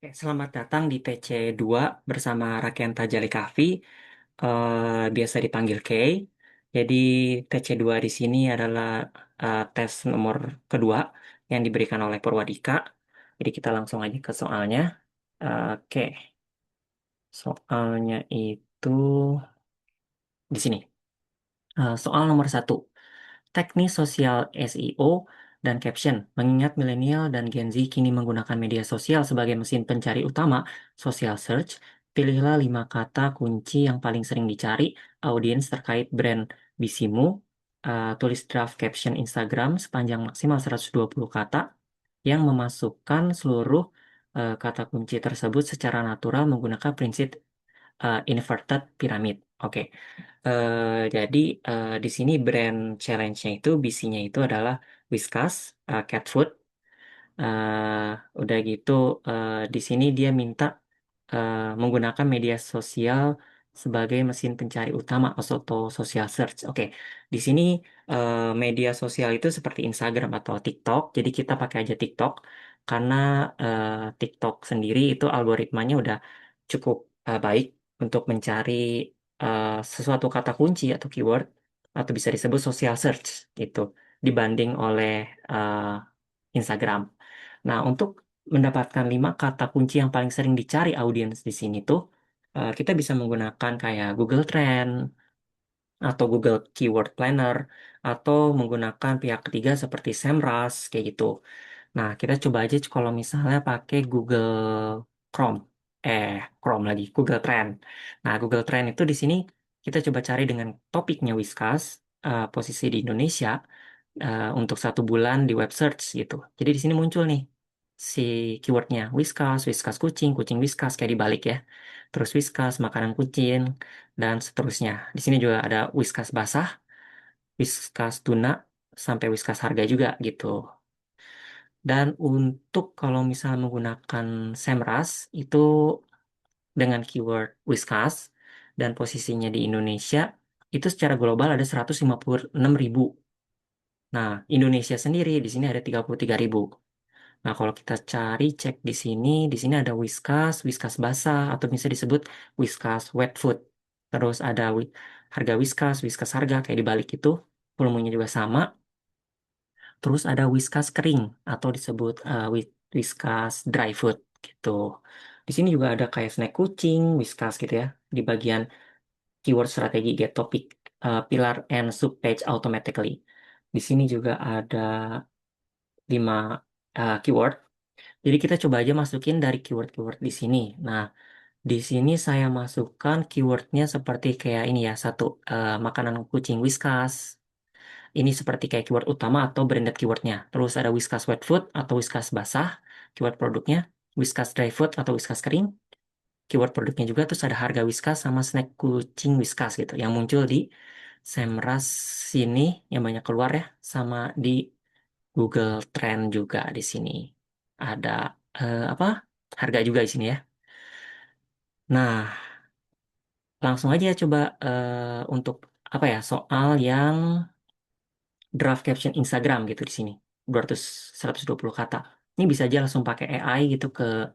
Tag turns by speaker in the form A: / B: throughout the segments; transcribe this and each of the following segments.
A: Selamat datang di TC2 bersama Rakenta Jali Kahvi, biasa dipanggil Kay. Jadi TC2 di sini adalah tes nomor kedua yang diberikan oleh Purwadika. Jadi kita langsung aja ke soalnya. Oke, soalnya itu di sini. Soal nomor satu. Teknis sosial SEO dan caption. Mengingat milenial dan Gen Z kini menggunakan media sosial sebagai mesin pencari utama, social search, pilihlah 5 kata kunci yang paling sering dicari audiens terkait brand bisimu. Tulis draft caption Instagram sepanjang maksimal 120 kata yang memasukkan seluruh kata kunci tersebut secara natural menggunakan prinsip inverted pyramid. Oke. Jadi di sini brand challenge-nya itu bisinya itu adalah Whiskas, cat food. Udah gitu di sini dia minta menggunakan media sosial sebagai mesin pencari utama atau social search. Oke, di sini media sosial itu seperti Instagram atau TikTok. Jadi kita pakai aja TikTok karena eh, TikTok sendiri itu algoritmanya udah cukup baik untuk mencari eh, sesuatu kata kunci atau keyword atau bisa disebut social search gitu dibanding oleh eh, Instagram. Nah, untuk mendapatkan 5 kata kunci yang paling sering dicari audiens di sini tuh, kita bisa menggunakan kayak Google Trend atau Google Keyword Planner atau menggunakan pihak ketiga seperti Semrush kayak gitu. Nah, kita coba aja kalau misalnya pakai Google Chrome. Eh, Chrome lagi, Google Trend. Nah, Google Trend itu di sini kita coba cari dengan topiknya Whiskas, posisi di Indonesia, untuk 1 bulan di web search gitu. Jadi di sini muncul nih si keywordnya Whiskas, Whiskas kucing, kucing Whiskas kayak dibalik ya. Terus Whiskas, makanan kucing, dan seterusnya. Di sini juga ada Whiskas basah, Whiskas tuna, sampai Whiskas harga juga gitu. Dan untuk kalau misalnya menggunakan Semrush itu dengan keyword Whiskas dan posisinya di Indonesia itu secara global ada 156.000. Nah, Indonesia sendiri di sini ada 33.000. Nah, kalau kita cari cek di sini ada Whiskas, Whiskas basah atau bisa disebut Whiskas wet food. Terus ada harga Whiskas, Whiskas harga kayak dibalik itu, volumenya juga sama. Terus ada Whiskas kering atau disebut Whiskas dry food gitu. Di sini juga ada kayak snack kucing, Whiskas gitu ya. Di bagian keyword strategi get topic, pillar and sub page automatically. Di sini juga ada 5 keyword. Jadi kita coba aja masukin dari keyword-keyword di sini. Nah, di sini saya masukkan keywordnya seperti kayak ini ya, satu makanan kucing Whiskas. Ini seperti kayak keyword utama atau branded keywordnya. Terus ada Whiskas wet food atau Whiskas basah, keyword produknya. Whiskas dry food atau Whiskas kering, keyword produknya juga. Terus ada harga Whiskas sama snack kucing Whiskas gitu. Yang muncul di Semrush sini yang banyak keluar ya. Sama di Google Trend juga di sini. Ada apa? Harga juga di sini ya. Nah, langsung aja coba untuk apa ya soal yang draft caption Instagram gitu di sini 120 kata. Ini bisa aja langsung pakai AI gitu ke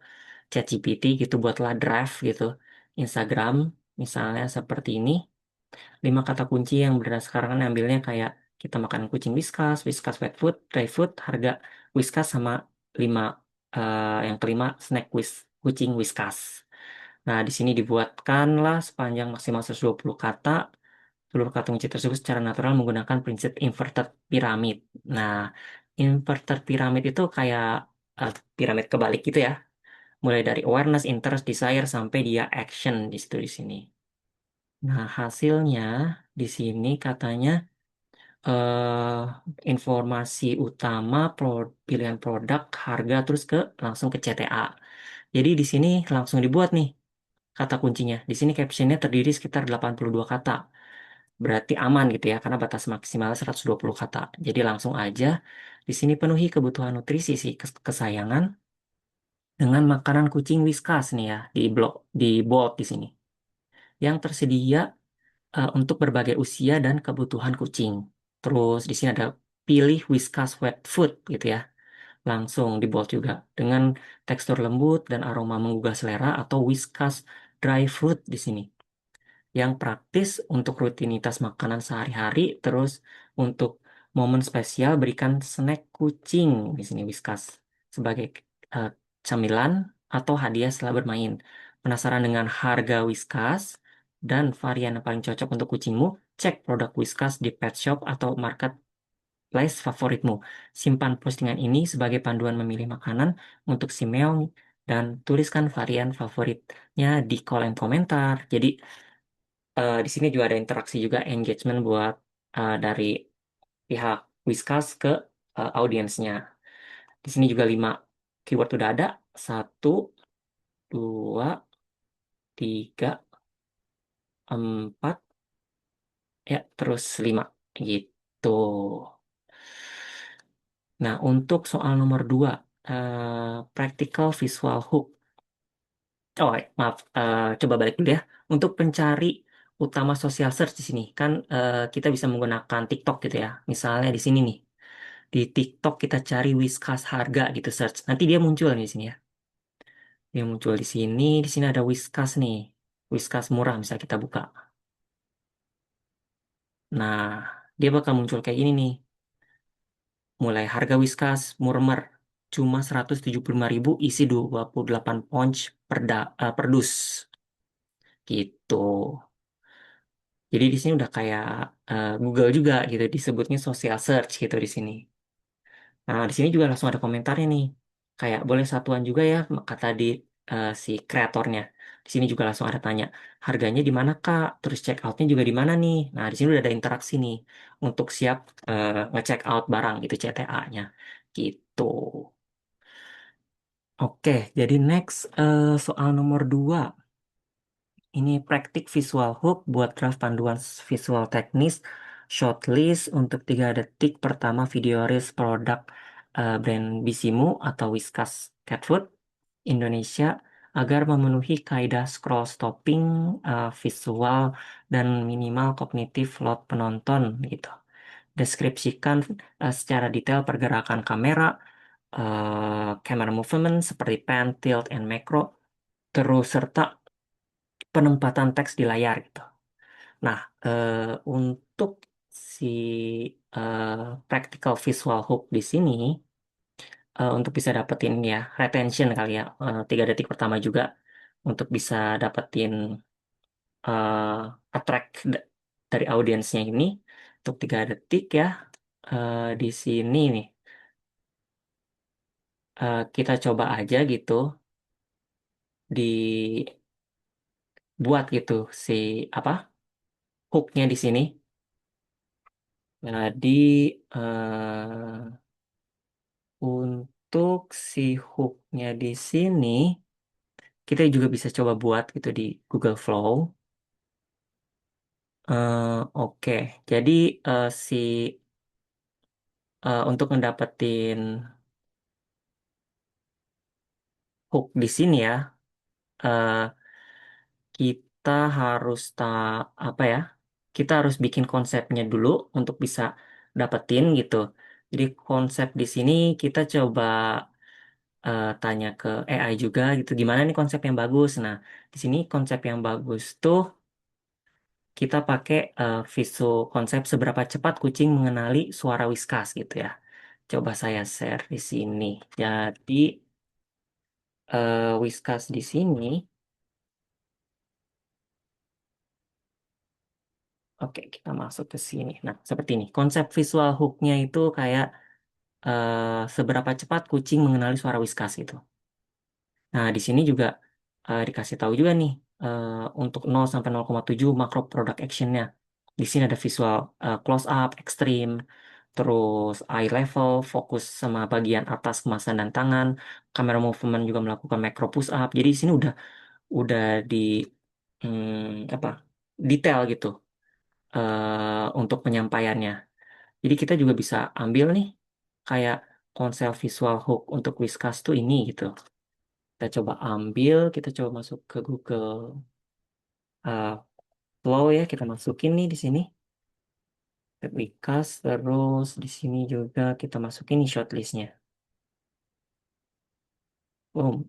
A: ChatGPT gitu buatlah draft gitu Instagram misalnya seperti ini. 5 kata kunci yang berdasarkan ambilnya kayak kita makan kucing Whiskas, Whiskas wet food, dry food, harga Whiskas sama 5 yang kelima snack kucing Whiskas. Nah, di sini dibuatkanlah sepanjang maksimal 120 kata. Seluruh kata kunci tersebut secara natural menggunakan prinsip inverted pyramid. Nah, inverted pyramid itu kayak piramid kebalik gitu ya. Mulai dari awareness, interest, desire sampai dia action di situ di sini. Nah, hasilnya di sini katanya informasi utama pilihan produk, harga terus ke langsung ke CTA. Jadi di sini langsung dibuat nih kata kuncinya. Di sini captionnya terdiri sekitar 82 kata. Berarti aman gitu ya, karena batas maksimal 120 kata. Jadi langsung aja di sini penuhi kebutuhan nutrisi si kesayangan dengan makanan kucing Whiskas nih ya, di bold di sini. Yang tersedia untuk berbagai usia dan kebutuhan kucing. Terus di sini ada pilih Whiskas wet food gitu ya. langsung di bold juga dengan tekstur lembut dan aroma menggugah selera atau Whiskas Dry Fruit di sini yang praktis untuk rutinitas makanan sehari-hari, terus untuk momen spesial berikan snack kucing di sini Whiskas sebagai eh, camilan atau hadiah setelah bermain. Penasaran dengan harga Whiskas dan varian yang paling cocok untuk kucingmu? Cek produk Whiskas di pet shop atau marketplace favoritmu. Simpan postingan ini sebagai panduan memilih makanan untuk si meong dan tuliskan varian favoritnya di kolom komentar. Jadi di sini juga ada interaksi juga engagement buat dari pihak Whiskas ke audiensnya. Di sini juga 5 keyword udah ada. Satu, dua, tiga, empat, ya terus 5 gitu. Nah, untuk soal nomor 2, practical visual hook. Oh, maaf, coba balik dulu ya. Untuk pencari utama social search di sini kan kita bisa menggunakan TikTok gitu ya. Misalnya di sini nih, di TikTok kita cari Whiskas harga gitu search. Nanti dia muncul nih di sini ya. Dia muncul di sini. Di sini ada Whiskas nih. Whiskas murah misalnya kita buka. Nah, dia bakal muncul kayak ini nih. Mulai harga Whiskas Murmer cuma 175.000 isi 28 pounds per dus. Gitu. Jadi di sini udah kayak Google juga gitu disebutnya social search gitu di sini. Nah, di sini juga langsung ada komentarnya nih. Kayak boleh satuan juga ya, kata di si kreatornya. Di sini juga langsung ada tanya, harganya di mana Kak? Terus check outnya juga di mana nih? Nah, di sini udah ada interaksi nih untuk siap nge-check out barang gitu CTA-nya. Gitu. Oke, jadi next soal nomor 2. Ini praktik visual hook buat draft panduan visual teknis shortlist untuk 3 detik pertama video reels produk brand Bisimu atau Whiskas Cat Food Indonesia agar memenuhi kaidah scroll stopping visual dan minimal kognitif load penonton gitu. Deskripsikan secara detail pergerakan kamera, camera movement seperti pan, tilt, and macro, terus serta penempatan teks di layar gitu. Nah, untuk si eh, practical visual hook di sini, untuk bisa dapetin ya retention kali ya, 3 detik pertama juga untuk bisa dapetin eh, attract dari audiensnya ini untuk 3 detik ya. Di sini nih kita coba aja gitu dibuat gitu si apa hooknya di sini. Jadi untuk si hooknya di sini, kita juga bisa coba buat gitu di Google Flow. Oke, jadi si untuk ngedapetin hook di sini ya, eh, kita harus apa ya? Kita harus bikin konsepnya dulu untuk bisa dapetin gitu. Jadi konsep di sini kita coba tanya ke AI juga gitu, gimana nih konsep yang bagus. Nah, di sini konsep yang bagus tuh kita pakai visual konsep seberapa cepat kucing mengenali suara Whiskas gitu ya. Coba saya share di sini. Jadi Whiskas di sini, oke kita masuk ke sini. Nah seperti ini. Konsep visual hooknya itu kayak seberapa cepat kucing mengenali suara Whiskas gitu. Nah, di sini juga dikasih tahu juga nih untuk 0 sampai 0,7 makro product actionnya. Di sini ada visual close up, extreme, terus eye level, fokus sama bagian atas kemasan dan tangan, kamera movement juga melakukan macro push up. Jadi di sini udah di apa detail gitu untuk penyampaiannya. Jadi kita juga bisa ambil nih kayak konsep visual hook untuk Whiskas tuh ini gitu. Kita coba ambil, kita coba masuk ke Google uh, Flow ya, kita masukin nih di sini. Recast, terus di sini juga kita masukin nih shortlistnya. Oh,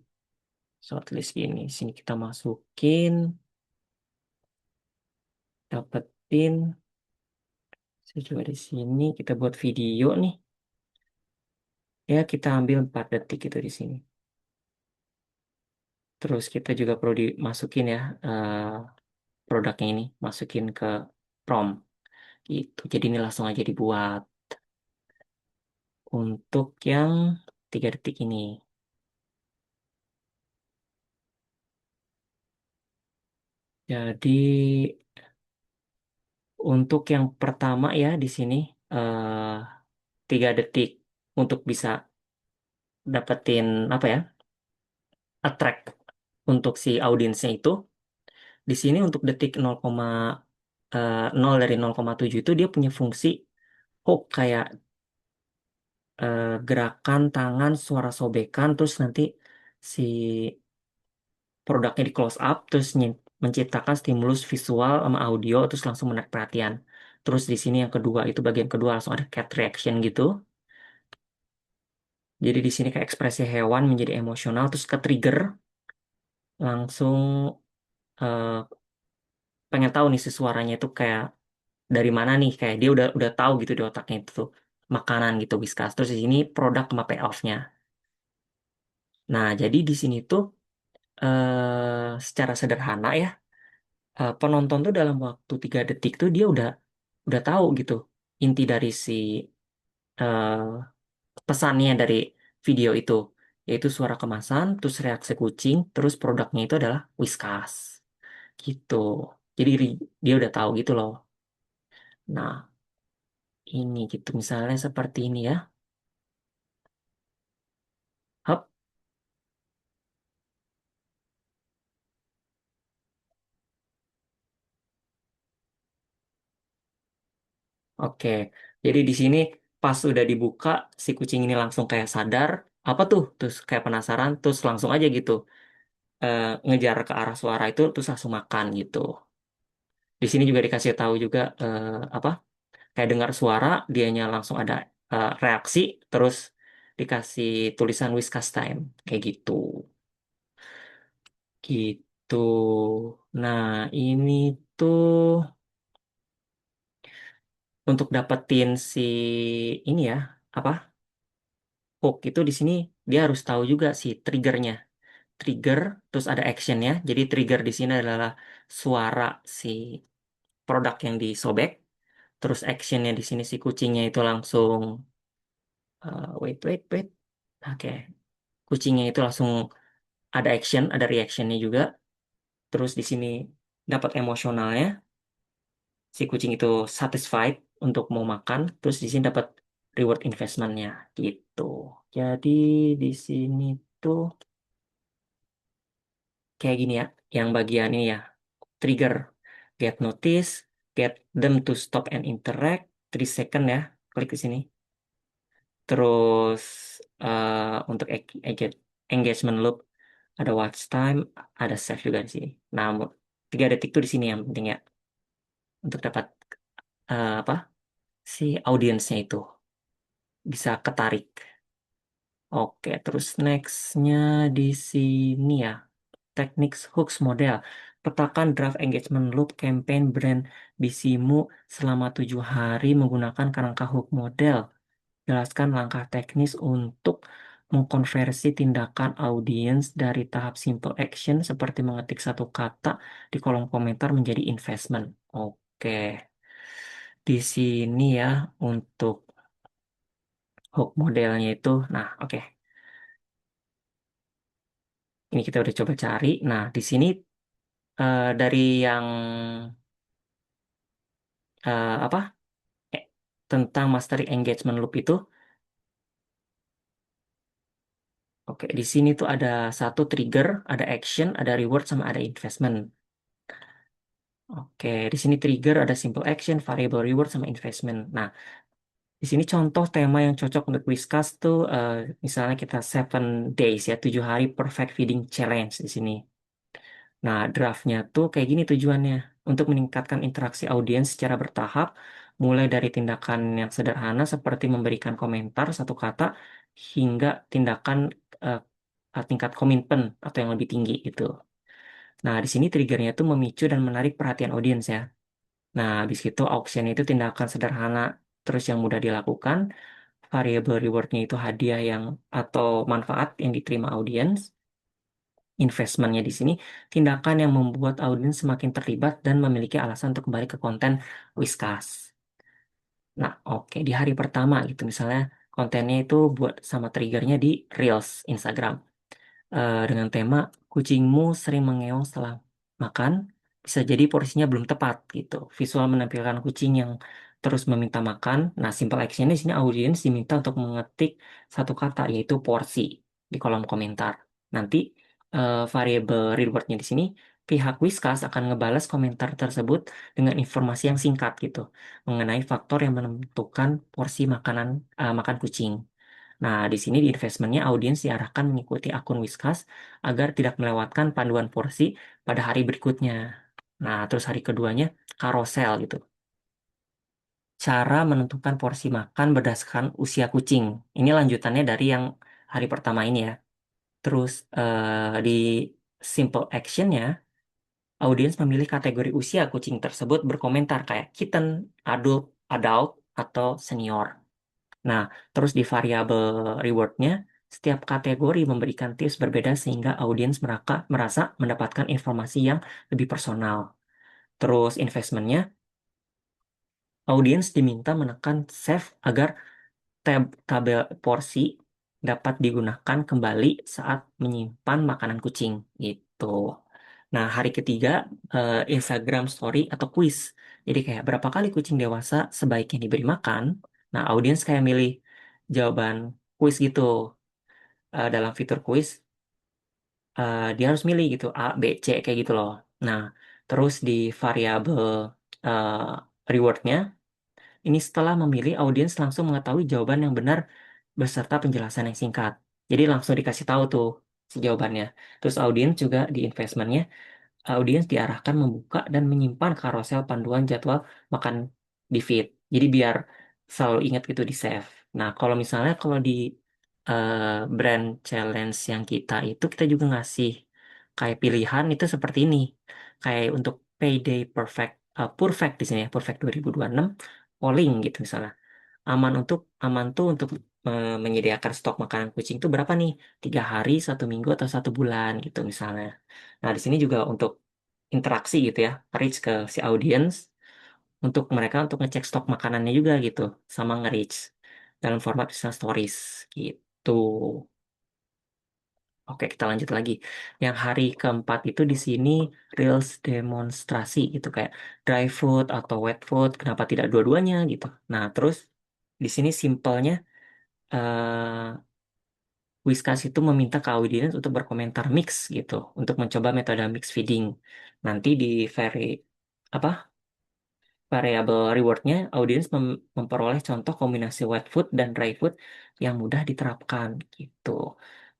A: shortlist gini. Sini kita masukin, dapetin. Saya coba di sini kita buat video nih. Ya, kita ambil 4 detik itu di sini. Terus kita juga perlu dimasukin ya produknya ini, masukin ke prompt gitu. Jadi ini langsung aja dibuat untuk yang 3 detik ini. Jadi untuk yang pertama ya di sini 3 detik untuk bisa dapetin apa ya, attract untuk si audiensnya itu. Di sini untuk detik 0,0 dari 0,7 itu dia punya fungsi hook kayak gerakan tangan, suara sobekan, terus nanti si produknya di close up, terus menciptakan stimulus visual sama audio, terus langsung menarik perhatian. Terus di sini yang kedua itu bagian kedua langsung ada cat reaction gitu. Jadi di sini kayak ekspresi hewan menjadi emosional, terus ke trigger langsung eh, pengen tahu nih si suaranya itu kayak dari mana nih, kayak dia udah tahu gitu di otaknya itu tuh makanan gitu Whiskas. Terus di sini produk sama payoff-nya. Nah, jadi di sini tuh secara sederhana ya penonton tuh dalam waktu 3 detik tuh dia udah tahu gitu inti dari si eh, pesannya dari video itu, yaitu suara kemasan, terus reaksi kucing, terus produknya itu adalah Whiskas gitu. Jadi dia udah tahu gitu loh. Nah, ini gitu misalnya seperti ini ya. Hap, oke. Jadi di sini pas udah dibuka si kucing ini langsung kayak sadar apa tuh, terus kayak penasaran, terus langsung aja gitu ngejar ke arah suara itu, terus langsung makan gitu. Di sini juga dikasih tahu juga apa kayak dengar suara, dianya langsung ada reaksi, terus dikasih tulisan Whiskas Time kayak gitu. Gitu. Nah, ini tuh untuk dapetin si ini ya, apa? Hook itu di sini dia harus tahu juga si triggernya. Trigger, terus ada actionnya. Jadi trigger di sini adalah suara si produk yang disobek. Terus actionnya di sini si kucingnya itu langsung wait wait wait. Oke, kucingnya itu langsung ada action, ada reactionnya juga. Terus di sini dapat emosionalnya, si kucing itu satisfied untuk mau makan. Terus di sini dapat reward investmentnya gitu. Jadi di sini tuh kayak gini ya, yang bagian ini ya, trigger, get notice, get them to stop and interact, 3 second ya, klik di sini. Terus untuk engagement loop ada watch time, ada save juga di sini. Nah, 3 detik tuh di sini yang penting ya untuk dapat apa si audiensnya itu bisa ketarik. Oke, terus nextnya di sini ya, teknik hooks model. Petakan draft engagement loop campaign brand Bisimu selama 7 hari menggunakan kerangka hook model. Jelaskan langkah teknis untuk mengkonversi tindakan audiens dari tahap simple action seperti mengetik satu kata di kolom komentar menjadi investment. Oke, di sini ya untuk hook modelnya itu. Nah, oke. Ini kita udah coba cari. Nah, di sini dari yang apa eh, tentang mastery engagement loop itu, oke, di sini tuh ada satu trigger, ada action, ada reward, sama ada investment. Oke, di sini trigger ada simple action, variable reward, sama investment. Nah, di sini contoh tema yang cocok untuk Whiskas tuh, misalnya kita 7 days ya, 7 hari perfect feeding challenge di sini. Nah, draftnya tuh kayak gini tujuannya, untuk meningkatkan interaksi audiens secara bertahap, mulai dari tindakan yang sederhana seperti memberikan komentar satu kata, hingga tindakan eh, tingkat komitmen atau yang lebih tinggi gitu. Nah, di sini triggernya itu memicu dan menarik perhatian audiens ya. Nah, habis itu auction itu tindakan sederhana terus yang mudah dilakukan. Variable rewardnya itu hadiah yang atau manfaat yang diterima audiens. Investmentnya di sini tindakan yang membuat audiens semakin terlibat dan memiliki alasan untuk kembali ke konten Whiskas. Nah, oke, di hari pertama gitu misalnya kontennya itu buat sama triggernya di Reels Instagram. Dengan tema kucingmu sering mengeong setelah makan, bisa jadi porsinya belum tepat gitu. Visual menampilkan kucing yang terus meminta makan. Nah, simple action di sini audiens diminta untuk mengetik satu kata yaitu porsi di kolom komentar. Nanti variable rewardnya di sini pihak Whiskas akan ngebalas komentar tersebut dengan informasi yang singkat gitu mengenai faktor yang menentukan porsi makan kucing. Nah, di sini di investmentnya audiens diarahkan mengikuti akun Whiskas agar tidak melewatkan panduan porsi pada hari berikutnya. Nah, terus hari keduanya karosel gitu. Cara menentukan porsi makan berdasarkan usia kucing. Ini lanjutannya dari yang hari pertama ini ya. Terus di simple actionnya, audiens memilih kategori usia kucing tersebut berkomentar kayak kitten, adult, adult, atau senior. Nah, terus di variabel rewardnya, setiap kategori memberikan tips berbeda sehingga audiens merasa mendapatkan informasi yang lebih personal. Terus investmentnya, audiens diminta menekan save agar tabel porsi dapat digunakan kembali saat menyimpan makanan kucing gitu. Nah, hari ketiga Instagram Story atau quiz. Jadi kayak berapa kali kucing dewasa sebaiknya diberi makan. Nah, audiens kayak milih jawaban quiz gitu. Dalam fitur quiz dia harus milih gitu A, B, C kayak gitu loh. Nah, terus di variabel eh, rewardnya ini setelah memilih, audiens langsung mengetahui jawaban yang benar beserta penjelasan yang singkat. Jadi langsung dikasih tahu tuh si jawabannya. Terus audiens juga di investmentnya, audiens diarahkan membuka dan menyimpan karosel panduan jadwal makan di feed. Jadi biar selalu ingat gitu di save. Nah, kalau di eh, brand challenge yang kita juga ngasih kayak pilihan itu seperti ini. Kayak untuk payday perfect di sini ya, perfect 2026 polling gitu misalnya. Aman tuh untuk menyediakan stok makanan kucing itu berapa nih? 3 hari, 1 minggu atau 1 bulan gitu misalnya. Nah di sini juga untuk interaksi gitu ya, reach ke si audience untuk mereka untuk ngecek stok makanannya juga gitu, sama nge-reach dalam format Insta Stories gitu. Oke, kita lanjut lagi. Yang hari keempat itu di sini Reels demonstrasi gitu kayak dry food atau wet food, kenapa tidak dua-duanya gitu. Nah, terus di sini simpelnya eh Whiskas itu meminta ke audiens untuk berkomentar mix gitu, untuk mencoba metode mix feeding. Nanti di apa variabel rewardnya, audiens memperoleh contoh kombinasi wet food dan dry food yang mudah diterapkan gitu.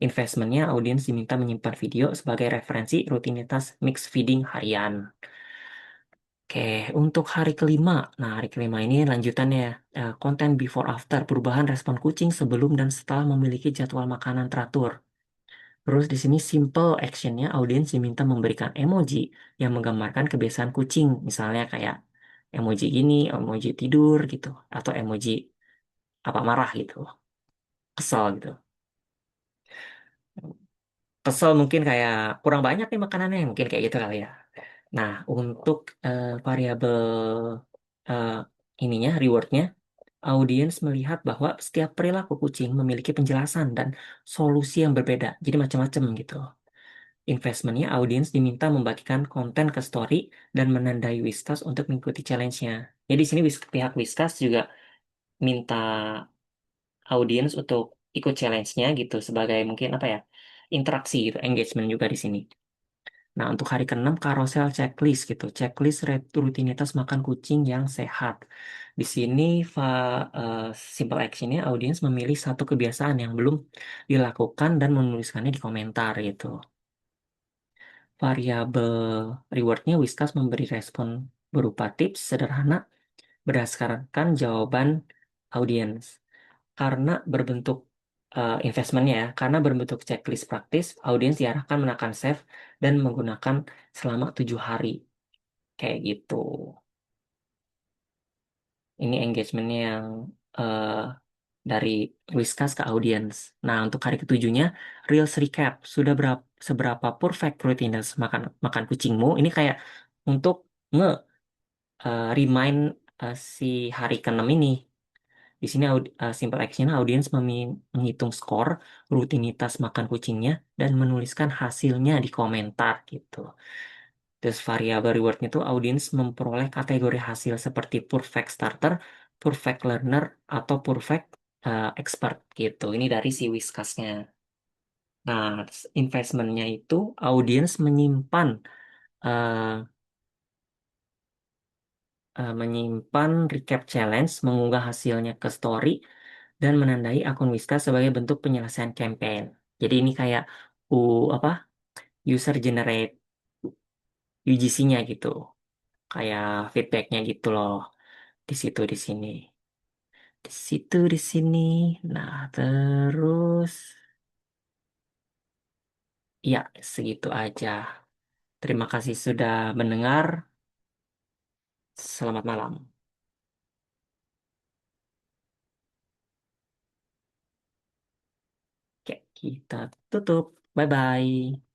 A: Investmentnya, audiens diminta menyimpan video sebagai referensi rutinitas mix feeding harian. Oke, untuk hari kelima. Nah, hari kelima ini lanjutannya konten before after perubahan respon kucing sebelum dan setelah memiliki jadwal makanan teratur. Terus di sini simple actionnya audiens diminta memberikan emoji yang menggambarkan kebiasaan kucing, misalnya kayak emoji gini, emoji tidur gitu, atau emoji apa marah gitu, kesel gitu. Kesel mungkin kayak kurang banyak nih makanannya, mungkin kayak gitu kali ya. Nah, untuk variabel eh, ininya, rewardnya, audiens melihat bahwa setiap perilaku kucing memiliki penjelasan dan solusi yang berbeda, jadi macam-macam gitu. Investmentnya, audiens diminta membagikan konten ke story dan menandai Whiskas untuk mengikuti challenge-nya. Jadi di sini pihak Whiskas juga minta audiens untuk ikut challenge-nya gitu sebagai mungkin apa ya interaksi gitu, engagement juga di sini. Nah untuk hari keenam carousel checklist gitu, checklist rutinitas makan kucing yang sehat. Di sini eh, simple action-nya audiens memilih satu kebiasaan yang belum dilakukan dan menuliskannya di komentar gitu. Variabel rewardnya Whiskas memberi respon berupa tips sederhana berdasarkan jawaban audiens. Karena berbentuk investmentnya ya, karena berbentuk checklist praktis, audiens diarahkan menekan save dan menggunakan selama 7 hari kayak gitu. Ini engagementnya yang eh, dari Whiskas ke audiens. Nah, untuk hari ketujuhnya, Reels Recap. Sudah seberapa perfect rutinitas makan makan kucingmu? Ini kayak untuk remind si hari ke-6 ini. Di sini simple action audiens menghitung skor rutinitas makan kucingnya dan menuliskan hasilnya di komentar gitu. Terus variabel rewardnya itu audiens memperoleh kategori hasil seperti perfect starter, perfect learner, atau perfect expert gitu. Ini dari si Whiskas-nya. Nah, investmentnya itu audiens eh, menyimpan recap challenge, mengunggah hasilnya ke story, dan menandai akun Whiskas sebagai bentuk penyelesaian campaign. Jadi ini kayak apa user generate UGC-nya gitu, kayak feedbacknya gitu loh di situ di sini. Di situ, di sini. Nah, terus ya segitu aja. Terima kasih sudah mendengar. Selamat malam. Oke, kita tutup. Bye-bye.